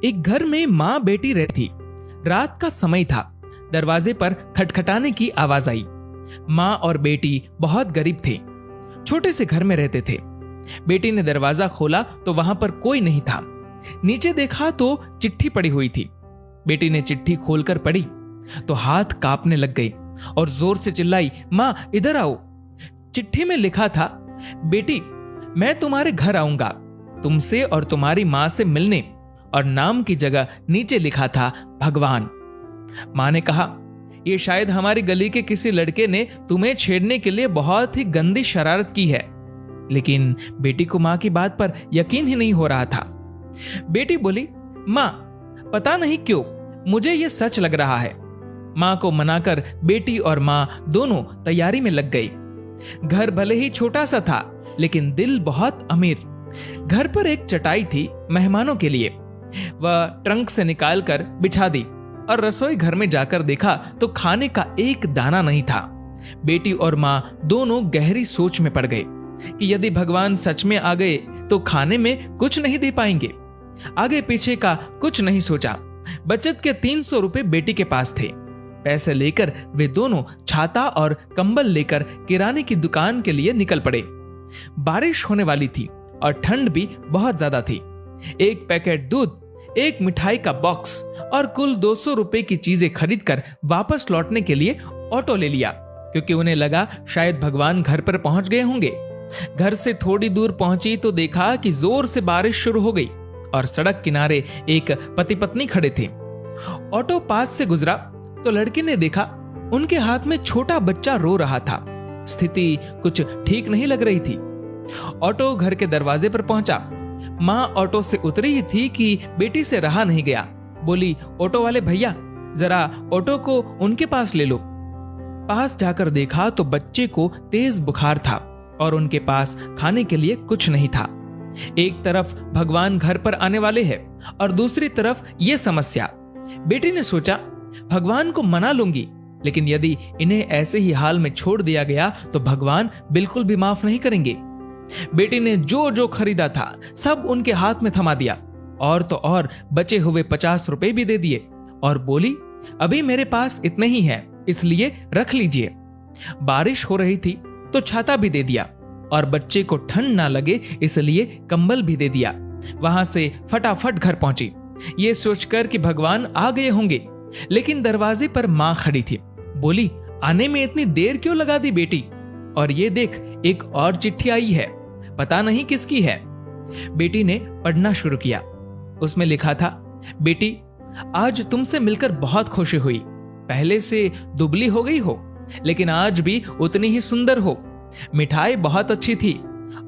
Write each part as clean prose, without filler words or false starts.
एक घर में माँ बेटी रहती थी। रात का समय था। दरवाजे पर खटखटाने की आवाज आई। माँ और बेटी बहुत गरीब थे, छोटे से घर में रहते थे। बेटी ने दरवाजा खोला तो वहां पर कोई नहीं था। नीचे देखा तो चिट्ठी पड़ी हुई थी। बेटी ने चिट्ठी खोलकर पढ़ी तो हाथ कांपने लग गए और जोर से चिल्लाई, माँ इधर आओ। चिट्ठी में लिखा था, बेटी मैं तुम्हारे घर आऊंगा तुमसे और तुम्हारी माँ से मिलने, और नाम की जगह नीचे लिखा था भगवान। माँ ने कहा, यह शायद हमारी गली के किसी लड़के ने तुम्हें छेड़ने के लिए बहुत ही गंदी शरारत की है। लेकिन बेटी को माँ की बात पर यकीन ही नहीं हो रहा था। बेटी बोली, माँ पता नहीं क्यों मुझे यह सच लग रहा है। माँ को मनाकर बेटी और माँ दोनों तैयारी में लग गई। घर भले ही छोटा सा था लेकिन दिल बहुत अमीर। घर पर एक चटाई थी मेहमानों के लिए। वह ट्रंक से निकालकर बिछा दी और रसोई घर में जाकर देखा तो खाने का एक दाना नहीं था। बेटी और माँ दोनों गहरी सोच में पड़ गए कि यदि भगवान सच में आ गए तो खाने में कुछ नहीं दे पाएंगे। आगे पीछे का कुछ नहीं सोचा। बचत के 300 रुपए बेटी के पास थे। पैसे लेकर वे दोनों छाता और कंबल लेकर किराने की दुकान के लिए निकल पड़े। बारिश होने वाली थी और ठंड भी बहुत ज्यादा थी। एक पैकेट दूध, एक मिठाई का बॉक्स और कुल 200 रुपए की चीजें खरीदकर वापस लौटने के लिए ऑटो ले लिया, क्योंकि उन्हें लगा शायद भगवान घर पर पहुंच गए होंगे। घर से थोड़ी दूर पहुंची तो देखा कि जोर से बारिश शुरू हो गई और सड़क किनारे एक पति पत्नी खड़े थे। ऑटो पास से गुजरा तो लड़के ने देखा उनके हाथ में छोटा बच्चा रो रहा था। स्थिति कुछ ठीक नहीं लग रही थी। ऑटो घर के दरवाजे पर पहुंचा। माँ ऑटो से उतरी ही थी कि बेटी से रहा नहीं गया। बोली, ऑटो वाले भैया जरा ऑटो को उनके पास ले लो। पास जाकर देखा तो बच्चे को तेज बुखार था और उनके पास खाने के लिए कुछ नहीं था। एक तरफ भगवान घर पर आने वाले हैं और दूसरी तरफ यह समस्या। बेटी ने सोचा, भगवान को मना लूंगी, लेकिन यदि इन्हें ऐसे ही हाल में छोड़ दिया गया तो भगवान बिल्कुल भी माफ नहीं करेंगे। बेटी ने जो जो खरीदा था सब उनके हाथ में थमा दिया और तो और बचे हुए 50 रुपए भी दे दिए और बोली, अभी मेरे पास इतने ही हैं, इसलिए रख लीजिए। बारिश हो रही थी तो छाता भी दे दिया और बच्चे को ठंड ना लगे इसलिए कंबल भी दे दिया। वहां से फटाफट घर पहुंची, ये सोचकर कि भगवान आ गए होंगे। लेकिन दरवाजे पर माँ खड़ी थी। बोली, आने में इतनी देर क्यों लगा दी बेटी? और ये देख, एक और चिट्ठी आई है, पता नहीं किसकी है। बेटी ने पढ़ना शुरू किया। उसमें लिखा था, बेटी आज तुमसे मिलकर बहुत खुशी हुई। पहले से दुबली हो गई हो लेकिन आज भी उतनी ही सुंदर हो। मिठाई बहुत अच्छी थी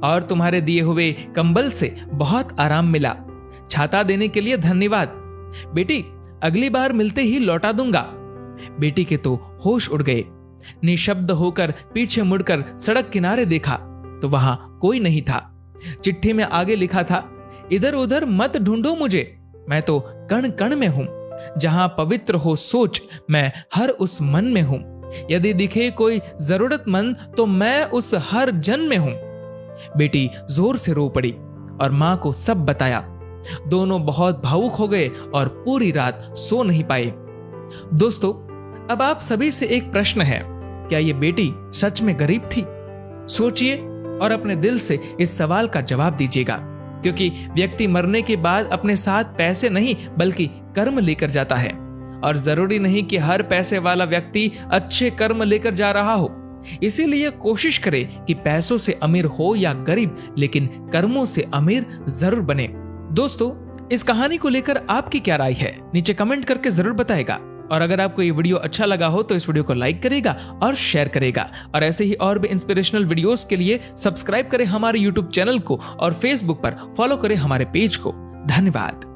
और तुम्हारे दिए हुए कंबल से बहुत आराम मिला। छाता देने के लिए धन्यवाद। बेटी अगली बार मिलते ही लौटा दूंगा। बेटी के तो होश उड़ गए। निशब्द होकर पीछे मुड़कर सड़क किनारे देखा तो वहां कोई नहीं था। चिट्ठी में आगे लिखा था, इधर उधर मत ढूंढो मुझे, मैं तो कण कण में हूं। जहां पवित्र हो सोच, मैं हर उस मन में हूं। यदि दिखे कोई जरूरतमंद तो मैं उस हर जन में हूं। बेटी जोर से रो पड़ी और मां को सब बताया। दोनों बहुत भावुक हो गए और पूरी रात सो नहीं पाए। दोस्तों, अब आप सभी से एक प्रश्न है, क्या ये बेटी सच में गरीब थी? सोचिए और अपने दिल से इस सवाल का जवाब दीजिएगा, क्योंकि व्यक्ति मरने के बाद अपने साथ पैसे नहीं बल्कि कर्म लेकर जाता है। और जरूरी नहीं कि हर पैसे वाला व्यक्ति अच्छे कर्म लेकर जा रहा हो। इसीलिए कोशिश करें कि पैसों से अमीर हो या गरीब, लेकिन कर्मों से अमीर जरूर बने। दोस्तों, इस कहानी को लेकर आपकी क्या राय है नीचे कमेंट करके जरूर बताएगा। और अगर आपको ये वीडियो अच्छा लगा हो तो इस वीडियो को लाइक करेगा और शेयर करेगा। और ऐसे ही और भी इंस्पिरेशनल वीडियोस के लिए सब्सक्राइब करें हमारे यूट्यूब चैनल को और फेसबुक पर फॉलो करें हमारे पेज को। धन्यवाद।